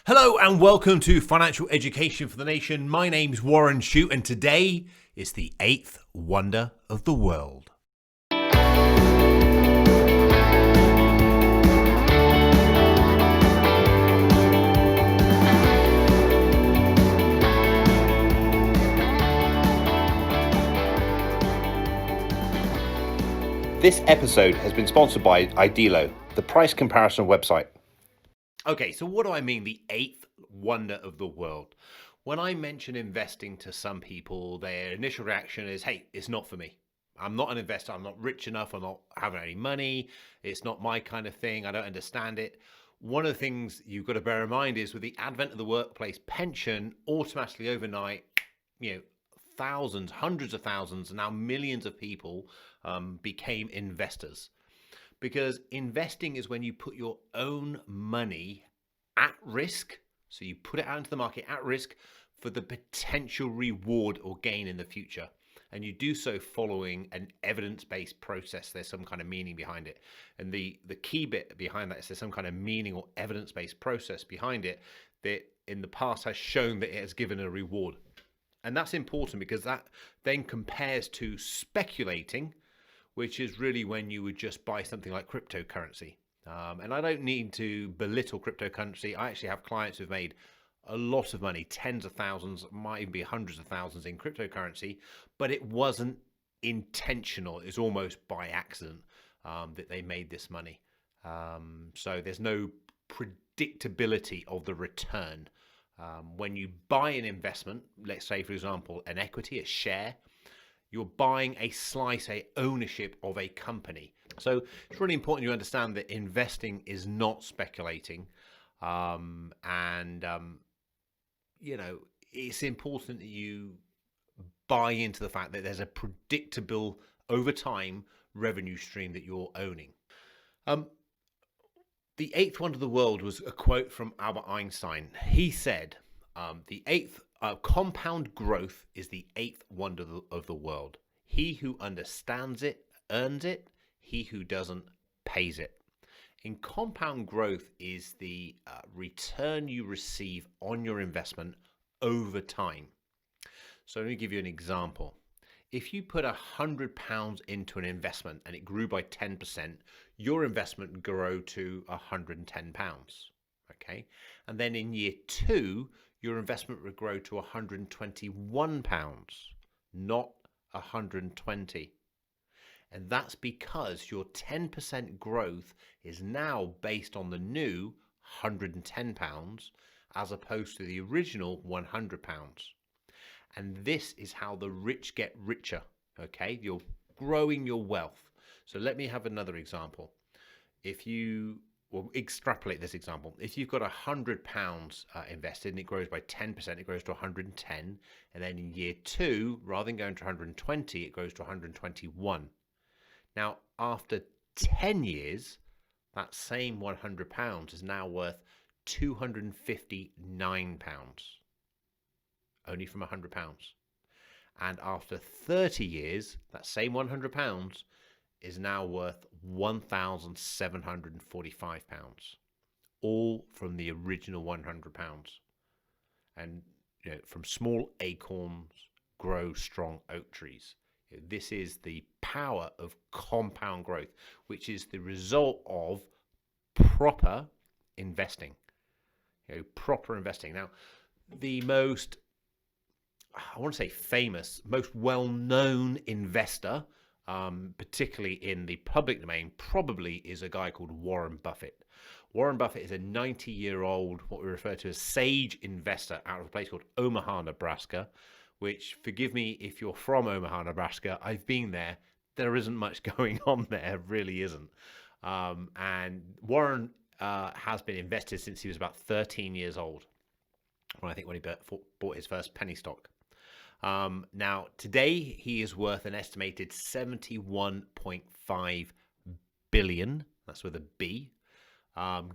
Hello and welcome to Financial Education for the Nation. My name's Warren Shute and today is the eighth wonder of the world. This episode has been sponsored by Idelo, the price comparison website. Okay, so what do I mean, the eighth wonder of the world? When I mention investing to some people, their initial reaction is, hey, it's not for me. I'm not an investor. I'm not rich enough. I'm not having any money. It's not my kind of thing. I don't understand it. One of the things you've got to bear in mind is with the advent of the workplace pension, automatically overnight, thousands, hundreds of thousands, and now millions of people became investors. Because investing is when you put your own money at risk. So you put it out into the market at risk for the potential reward or gain in the future. And you do so following an evidence-based process. There's some kind of meaning behind it. And the key bit behind that is there's some kind of meaning or evidence-based process behind it that in the past has shown that it has given a reward. And that's important because that then compares to speculating, which is really when you would just buy something like cryptocurrency. And I don't need to belittle cryptocurrency. I actually have clients who've made a lot of money, tens of thousands, might even be hundreds of thousands in cryptocurrency, but it wasn't intentional. It's almost by accident that they made this money. So there's no predictability of the return. When you buy an investment, let's say, for example, an equity, a share, you're buying a slice, a ownership of a company. So it's really important you understand that investing is not speculating. It's important that you buy into the fact that there's a predictable, over time, revenue stream that you're owning. The eighth wonder of the world was a quote from Albert Einstein. He said, compound growth is the eighth wonder of the world. He who understands it earns it. He who doesn't pays it. In compound growth is the return you receive on your investment over time. So let me give you an example. If you put £100 into an investment and it grew by 10%, your investment would grow to £110. Okay, and then in year 2, your investment would grow to £121, not 120. And that's because your 10% growth is now based on the new £110 as opposed to the original £100. And this is how the rich get richer. Okay, you're growing your wealth. So let me have another example. We'll extrapolate this example. If you've got £100 invested and it grows by 10%, it grows to 110. And then in year 2, rather than going to 120, it goes to 121. Now, after 10 years, that same £100 is now worth £259, only from £100. And after 30 years, that same £100 is now worth £1,745, all from the original £100. And from small acorns grow strong oak trees. This is the power of compound growth, which is the result of proper investing. Proper investing. Now, the most, I want to say famous, most well-known investor, particularly in the public domain, probably is a guy called Warren Buffett. Warren Buffett is a 90-year-old, what we refer to as sage investor out of a place called Omaha, Nebraska, which, forgive me if you're from Omaha, Nebraska, I've been there. There isn't much going on there, really isn't. And Warren has been invested since he was about 13 years old, when he bought his first penny stock. Now, today he is worth an estimated $71.5 billion. That's with a B.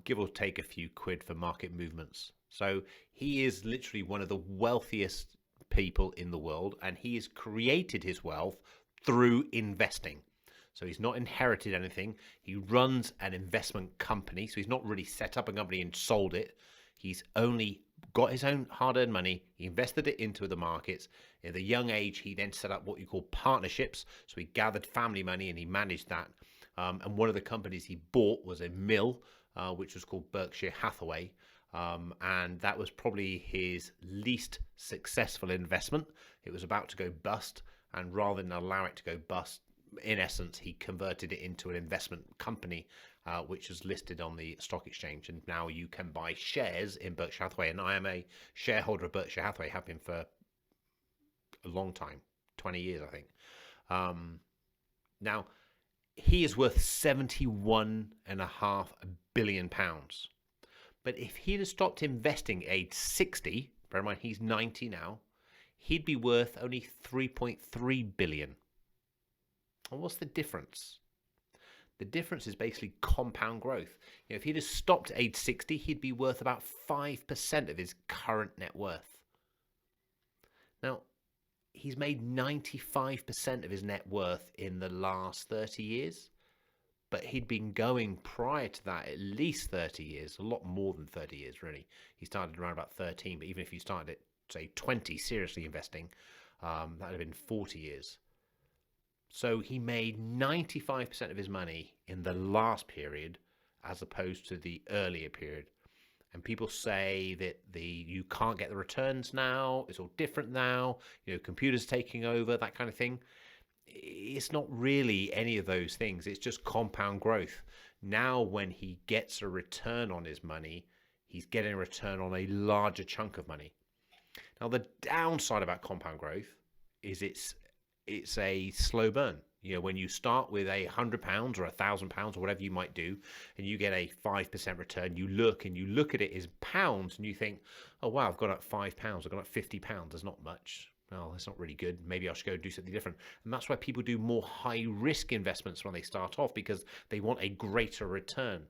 Give or take a few quid for market movements. So he is literally one of the wealthiest people in the world, and he has created his wealth through investing. So he's not inherited anything. He runs an investment company. So he's not really set up a company and sold it. He's only got his own hard-earned money. He invested it into the markets. At the young age, he then set up what you call partnerships. So he gathered family money and he managed that. And one of the companies he bought was a mill, which was called Berkshire Hathaway. And that was probably his least successful investment. It was about to go bust. And rather than allow it to go bust, in essence, he converted it into an investment company, which was listed on the stock exchange. And now you can buy shares in Berkshire Hathaway. And I am a shareholder of Berkshire Hathaway, have been for a long time, 20 years, I think. Now, he is worth £71.5 billion. But if he'd have stopped investing at age 60, bear in mind he's 90 now, he'd be worth only 3.3 billion. And what's the difference? The difference is basically compound growth. If he'd have stopped at age 60, he'd be worth about 5% of his current net worth. Now, he's made 95% of his net worth in the last 30 years, but he'd been going prior to that at least 30 years, a lot more than 30 years, really. He started around about 13, but even if you started at, say, 20, seriously investing, that would have been 40 years. So he made 95% of his money in the last period as opposed to the earlier period. And people say that you can't get the returns now, it's all different now, computers taking over, that kind of thing. It's not really any of those things. It's just compound growth. Now, when he gets a return on his money, he's getting a return on a larger chunk of money. Now, the downside about compound growth is it's a slow burn. When you start with £100 or £1,000 or whatever you might do, and you get a 5% return, you look at it as pounds, and you think, oh wow, I've got up £5, I've got up £50. There's not much. Well, that's not really good. Maybe I should go do something different. And that's why people do more high risk investments when they start off, because they want a greater return.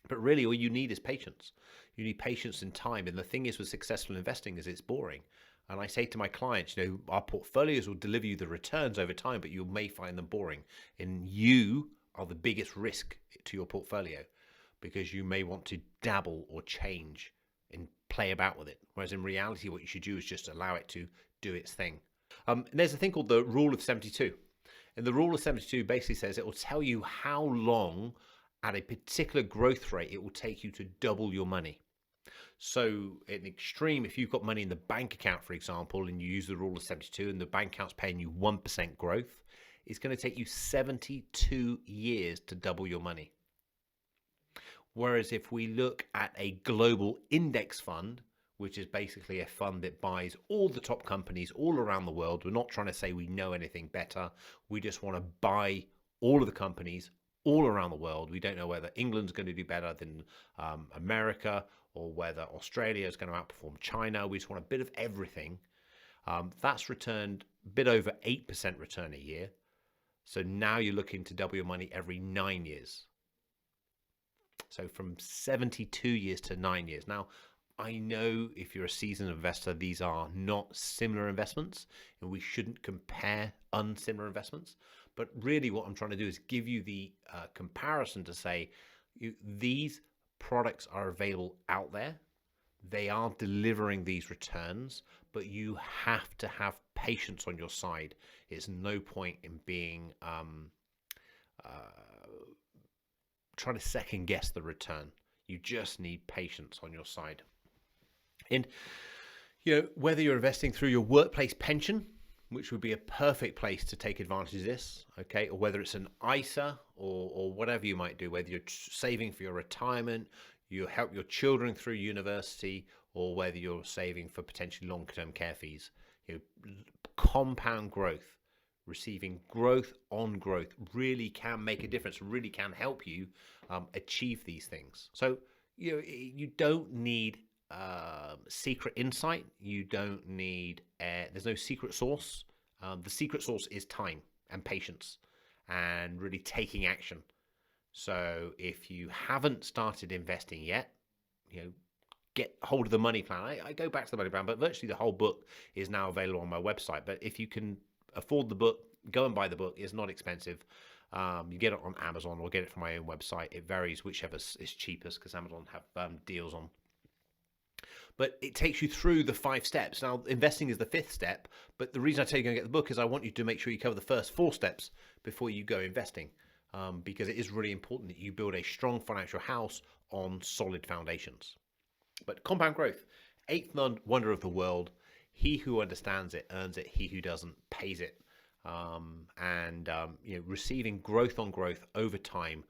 But really, all you need is patience. You need patience and time. And the thing is with successful investing is it's boring. And I say to my clients, our portfolios will deliver you the returns over time, but you may find them boring. And you are the biggest risk to your portfolio, because you may want to dabble or change and play about with it. Whereas in reality, what you should do is just allow it to do its thing. And there's a thing called the Rule of 72. And the Rule of 72 basically says it will tell you how long at a particular growth rate it will take you to double your money. So in extreme, if you've got money in the bank account, for example, and you use the Rule of 72 and the bank account's paying you 1% growth, it's going to take you 72 years to double your money. Whereas if we look at a global index fund, which is basically a fund that buys all the top companies all around the world, we're not trying to say we know anything better. We just want to buy all of the companies all around the world. We don't know whether England's going to do better than America, or whether Australia is going to outperform China. We just want a bit of everything. That's returned a bit over 8% return a year. So now you're looking to double your money every 9 years. So from 72 years to 9 years. Now, I know if you're a seasoned investor, these are not similar investments, and we shouldn't compare unsimilar investments. But really what I'm trying to do is give you the comparison to say these products are available out there. They are delivering these returns, but you have to have patience on your side. It's no point in being trying to second guess the return. You just need patience on your side. And whether you're investing through your workplace pension, which would be a perfect place to take advantage of this, okay, or whether it's an ISA or whatever you might do, whether you're saving for your retirement, you help your children through university, or whether you're saving for potentially long-term care fees, compound growth, receiving growth on growth really can make a difference, really can help you achieve these things. So you don't need secret insight. You don't need there's no secret sauce. The secret sauce is time and patience and really taking action. So if you haven't started investing yet, get hold of the money plan. I go back to the money plan, but virtually the whole book is now available on my website. But if you can afford the book, go and buy the book. It's not expensive. You get it on Amazon or get it from my own website. It varies whichever is cheapest, because Amazon have deals on but it takes you through the 5 steps. Now, investing is the 5th step, but the reason I tell you to go and get the book is I want you to make sure you cover the first 4 steps before you go investing, because it is really important that you build a strong financial house on solid foundations. But compound growth, 8th wonder of the world. He who understands it earns it. He who doesn't pays it. Receiving growth on growth over time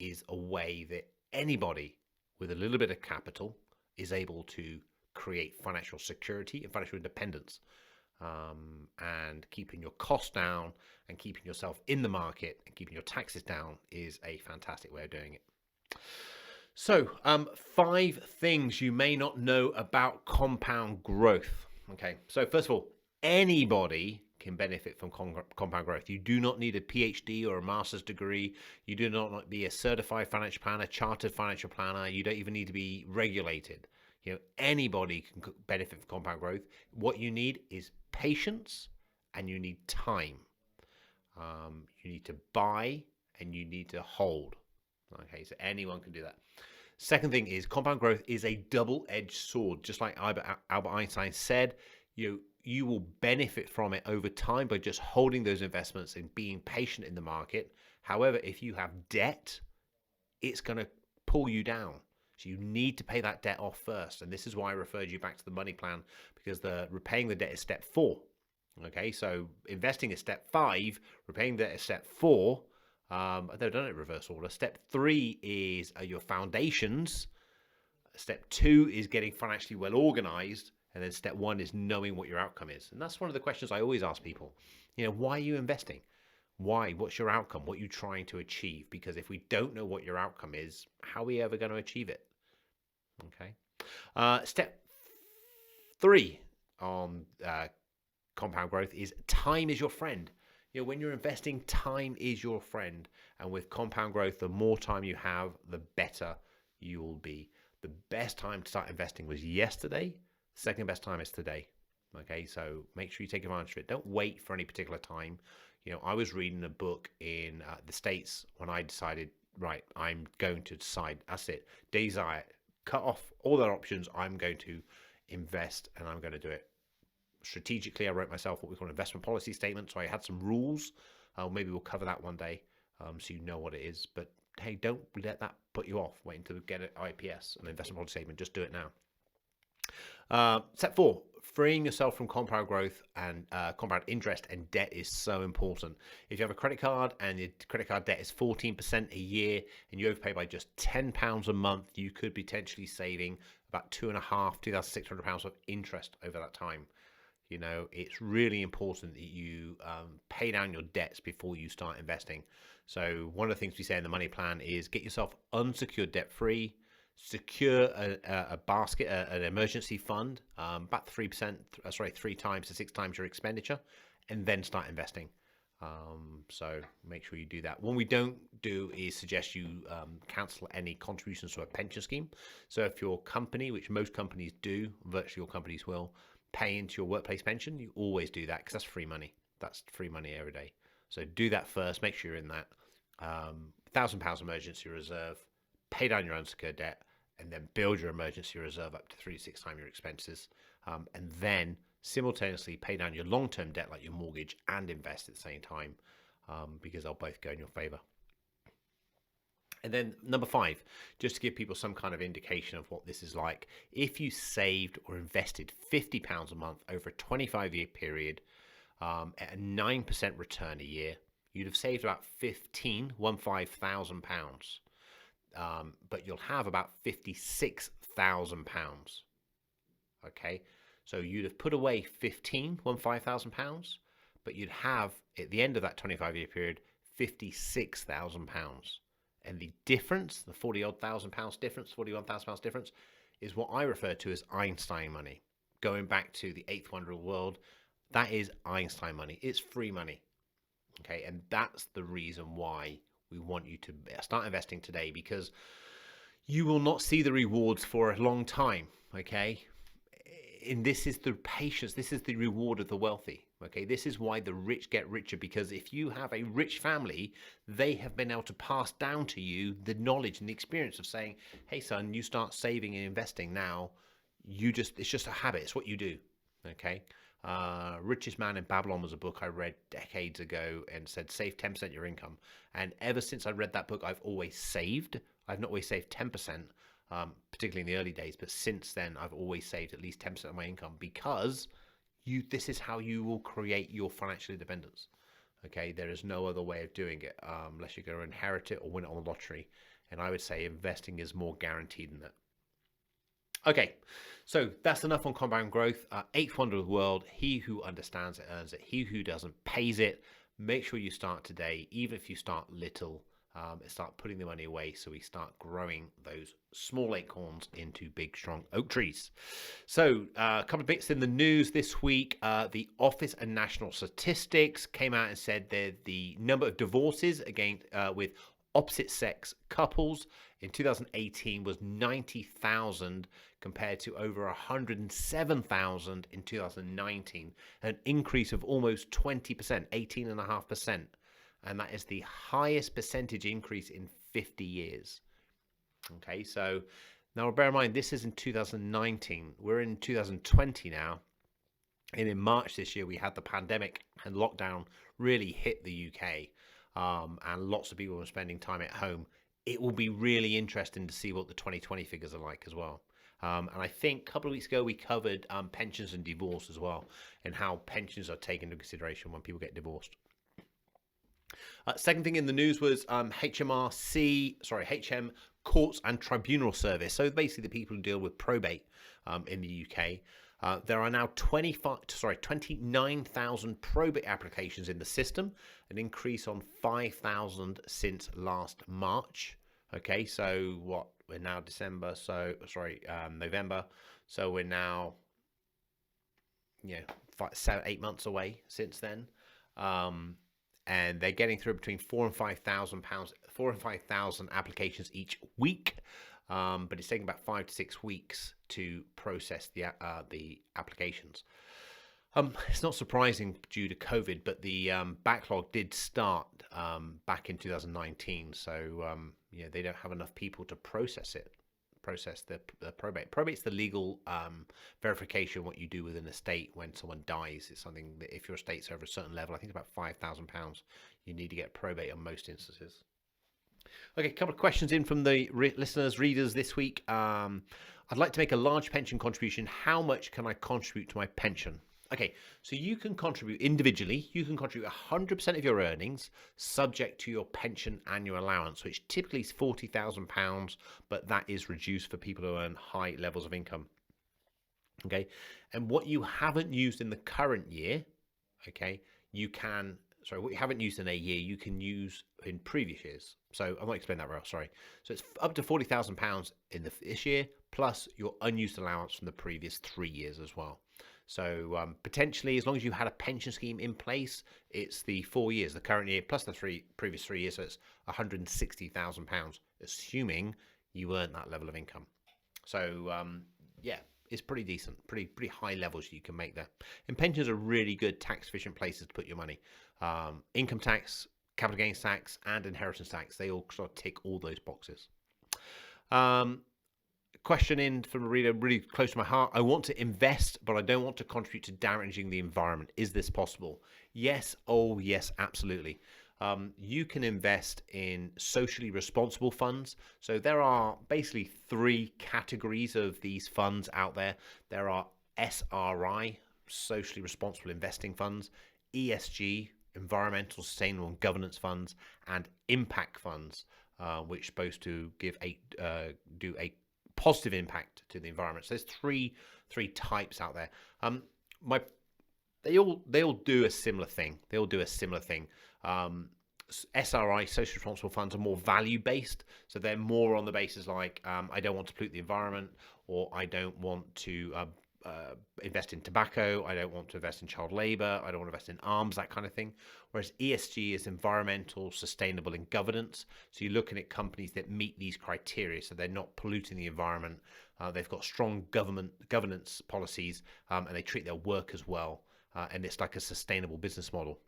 is a way that anybody with a little bit of capital is able to create financial security and financial independence, and keeping your costs down and keeping yourself in the market and keeping your taxes down is a fantastic way of doing it. So 5 things you may not know about compound growth. Okay, so first of all, anybody can benefit from compound growth. You do not need a PhD or a master's degree. You do not need to be a certified financial planner, chartered financial planner. You don't even need to be regulated. Anybody can benefit from compound growth. What you need is patience and you need time. You need to buy and you need to hold. Okay, so anyone can do that. Second thing is compound growth is a double-edged sword. Just like Albert Einstein said, you will benefit from it over time by just holding those investments and being patient in the market. However, if you have debt, it's going to pull you down. So you need to pay that debt off first. And this is why I referred you back to the money plan, because repaying the debt is step 4. Okay, so investing is step 5, repaying debt is step 4. They've done it in reverse order. Step 3 is your foundations. Step 2 is getting financially well organized. And then step 1 is knowing what your outcome is. And that's one of the questions I always ask people. Why are you investing? Why? What's your outcome? What are you trying to achieve? Because if we don't know what your outcome is, how are we ever going to achieve it? Okay. Step 3 on compound growth is time is your friend. When you're investing, time is your friend. And with compound growth, the more time you have, the better you will be. The best time to start investing was yesterday. Second best time is today. Okay, so make sure you take advantage of it. Don't wait for any particular time. I was reading a book in the States when I decided, right, I'm going to decide, that's it. Desire, cut off all their options. I'm going to invest and I'm going to do it strategically. I wrote myself what we call an investment policy statement. So I had some rules. Maybe we'll cover that one day, so you know what it is. But hey, don't let that put you off waiting to get an IPS, an investment policy statement. Just do it now. Step 4, freeing yourself from compound growth and compound interest and debt is so important. If you have a credit card and your credit card debt is 14% a year and you overpay by just £10 a month, you could potentially saving about £2,600 of interest over that time. It's really important that you pay down your debts before you start investing. So one of the things we say in the money plan is get yourself unsecured debt free. Secure a basket, an emergency fund, about 3 times to 6 times your expenditure, and then start investing. So make sure you do that. What we don't do is suggest you cancel any contributions to a pension scheme. So if your company, which most companies do, virtually all companies will, pay into your workplace pension, you always do that because that's free money. That's free money every day. So do that first. Make sure you're in that. £1,000 emergency reserve. Pay down your unsecured debt. And then build your emergency reserve up to 3 to 6 times your expenses. And then simultaneously pay down your long-term debt like your mortgage and invest at the same time, because they'll both go in your favor. And then number 5, just to give people some kind of indication of what this is like. If you saved or invested £50 a month over a 25-year period at a 9% return a year, you'd have saved about £15,000. But you'll have about £56,000. Okay, so you'd have put away £15,000, but you'd have at the end of that 25-year period £56,000. And the difference, the 40-odd thousand pounds difference, 41,000 pounds difference, is what I refer to as Einstein money. Going back to the 8th wonder of the world, that is Einstein money. It's free money. Okay, and that's the reason why we want you to start investing today, because you will not see the rewards for a long time. Okay, and this is the patience, this is the reward of the wealthy. Okay, this is why the rich get richer, because if you have a rich family, they have been able to pass down to you the knowledge and the experience of saying, hey son, you start saving and investing now, it's just a habit. It's what you do. Okay. Richest Man in Babylon was a book I read decades ago and said save 10% of your income. And ever since I read that book, I've always saved. I've not always saved 10%, particularly in the early days, but since then I've always saved at least 10% of my income, because this is how you will create your financial independence. Okay, there is no other way of doing it, unless you're going to inherit it or win it on the lottery. And I would say investing is more guaranteed than that. Okay, so that's enough on compound growth. Eighth wonder of the world: he who understands it earns it. He who doesn't pays it. Make sure you start today, even if you start little. Start putting the money away so we start growing those small acorns into big, strong oak trees. So a couple of bits in the news this week. The Office of National Statistics came out and said that the number of divorces again with opposite sex couples in 2018 was 90,000 compared to over 107,000 in 2019, an increase of almost 20%, 18.5%. And that is the highest percentage increase in 50 years. Okay, so now bear in mind, this is in 2019. We're in 2020 now. And in March this year, we had the pandemic and lockdown really hit the UK. And lots of people were spending time at home. It will be really interesting to see what the 2020 figures are like as well. And I think a couple of weeks ago, we covered pensions and divorce as well, and how pensions are taken into consideration when people get divorced. Second thing in the news was HM Courts and Tribunal Service. So basically the people who deal with probate in the UK. There are now 29,000 probate applications in the system, an increase on 5,000 since last March. Okay, so what, we're now November. So we're now, 8 months away since then. And they're getting through between 4,000 and 5,000 applications each week, but it's taking about 5 to 6 weeks to process the applications. It's not surprising due to COVID, but the backlog did start back in 2019, so they don't have enough people to process the probate. Probate's the legal verification what you do with an estate when someone dies. It's something that if your estate's over a certain level, I think it's about £5,000, you need to get probate on most instances. Okay, a couple of questions in from the listeners, readers this week. I'd like to make a large pension contribution. How much can I contribute to my pension? Okay, so you can contribute individually. You can contribute 100% of your earnings, subject to your pension annual allowance, which typically is £40,000, but that is reduced for people who earn high levels of income. Okay, and what you haven't used in the current year, what you haven't used in a year, you can use in previous years. So I'm not explaining that well, sorry. So it's up to £40,000 in this year, plus your unused allowance from the previous 3 years as well. So potentially, as long as you had a pension scheme in place, it's the 4 years, the current year, plus the previous 3 years, so it's £160,000, assuming you earn that level of income. So it's pretty decent, pretty high levels you can make there. And pensions are really good tax-efficient places to put your money. Income tax, capital gains tax, and inheritance tax, they all sort of tick all those boxes. Question in from a reader really close to my heart. I want to invest, but I don't want to contribute to damaging the environment. Is this possible? Yes. Oh, yes, absolutely. You can invest in socially responsible funds. So there are basically 3 categories of these funds out there. There are SRI, socially responsible investing funds, ESG, environmental, sustainable and governance funds, and impact funds, which are supposed to give do a positive impact to the environment. So there's three types out there. They all do a similar thing. SRI, social responsible funds, are more value based, so they're more on the basis like I don't want to pollute the environment, or I don't want to invest in tobacco, I don't want to invest in child labor, I don't want to invest in arms, that kind of thing. Whereas ESG is environmental, sustainable and governance, so you're looking at companies that meet these criteria, so they're not polluting the environment, they've got strong governance policies, and they treat their workers well, and it's like a sustainable business model.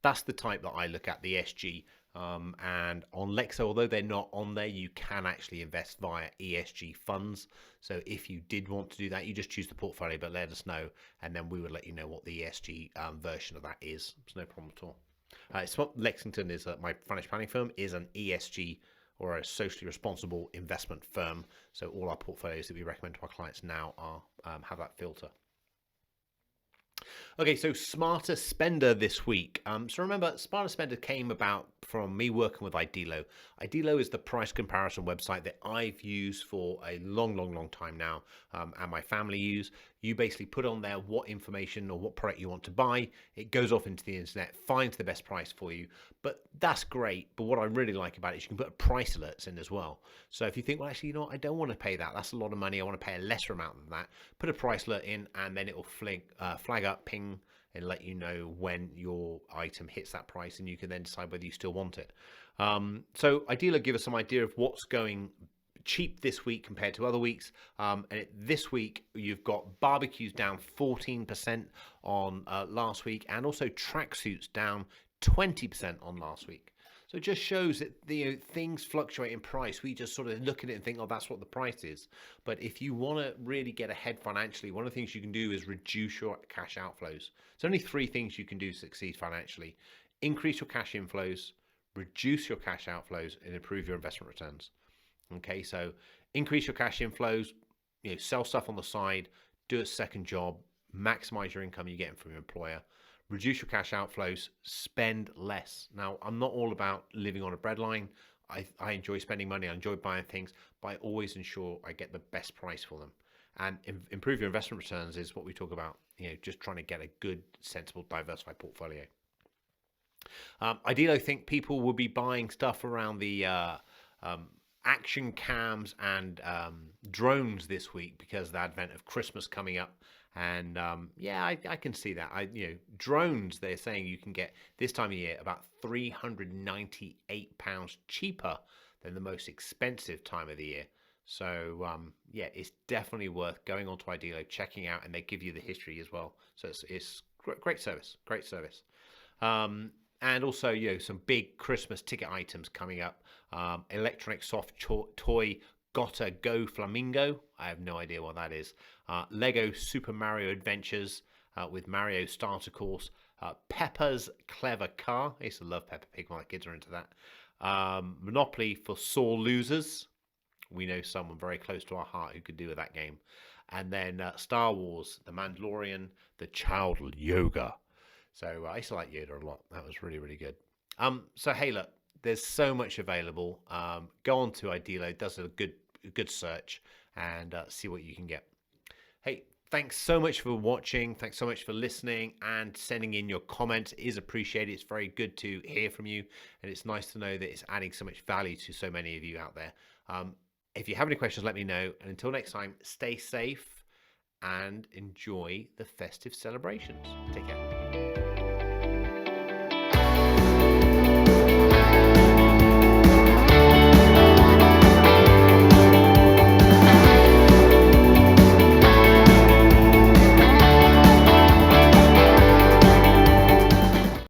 That's the type that I look at, the ESG. And on Lexo, although they're not on there, you can actually invest via ESG funds. So if you did want to do that, you just choose the portfolio, but let us know, and then we will let you know what the ESG version of that is. It's no problem at all. It's what Lexington is. My financial planning firm is an ESG or a socially responsible investment firm. So all our portfolios that we recommend to our clients now are have that filter. Okay, so Smarter Spender this week. So remember, Smarter Spender came about from me working with Idealo. Idealo is the price comparison website that I've used for a long time now, and my family use. You basically put on there what information or what product you want to buy. It goes off into the internet, finds the best price for you. But that's great. But what I really like about it is you can put price alerts in as well. So if you think, well, actually, you know what, I don't want to pay that. That's a lot of money. I want to pay a lesser amount than that. Put a price alert in, and then it will flag up, ping, and let you know when your item hits that price, and you can then decide whether you still want it. So Idealo give us some idea of what's going cheap this week compared to other weeks. This week you've got barbecues down 14% on last week, and also tracksuits down 20% on last week. So it just shows that things fluctuate in price. We just sort of look at it and think, oh, that's what the price is. But if you want to really get ahead financially, one of the things you can do is reduce your cash outflows. There's only 3 things you can do to succeed financially: increase your cash inflows, reduce your cash outflows, and improve your investment returns. Okay, so increase your cash inflows, sell stuff on the side, do a second job, maximize your income you're getting from your employer. Reduce your cash outflows, spend less. Now, I'm not all about living on a breadline. I enjoy spending money, I enjoy buying things, but I always ensure I get the best price for them. And improve your investment returns is what we talk about, just trying to get a good, sensible, diversified portfolio. Ideally, I think people will be buying stuff around the action cams and drones this week because of the advent of Christmas coming up. And I can see that. Drones, they're saying you can get this time of year about £398 cheaper than the most expensive time of the year. So it's definitely worth going onto Idealo, checking out, and they give you the history as well. So it's great service. And also, some big Christmas ticket items coming up. Electronic soft toy Gotta Go Flamingo. I have no idea what that is. Lego Super Mario Adventures with Mario Starter Course. Peppa's Clever Car. I used to love Peppa Pig when my kids were into that. Monopoly for sore losers. We know someone very close to our heart who could do with that game. And then Star Wars, The Mandalorian, The Child Yoga. So I used to like Yoda a lot. That was really, really good. So hey, look, there's so much available. Go on to Idealo, does a good search, and see what you can get. Hey, thanks so much for watching. Thanks so much for listening and sending in your comments. It is appreciated. It's very good to hear from you, and it's nice to know that it's adding so much value to so many of you out there. If you have any questions, let me know. And until next time, stay safe and enjoy the festive celebrations. Take care.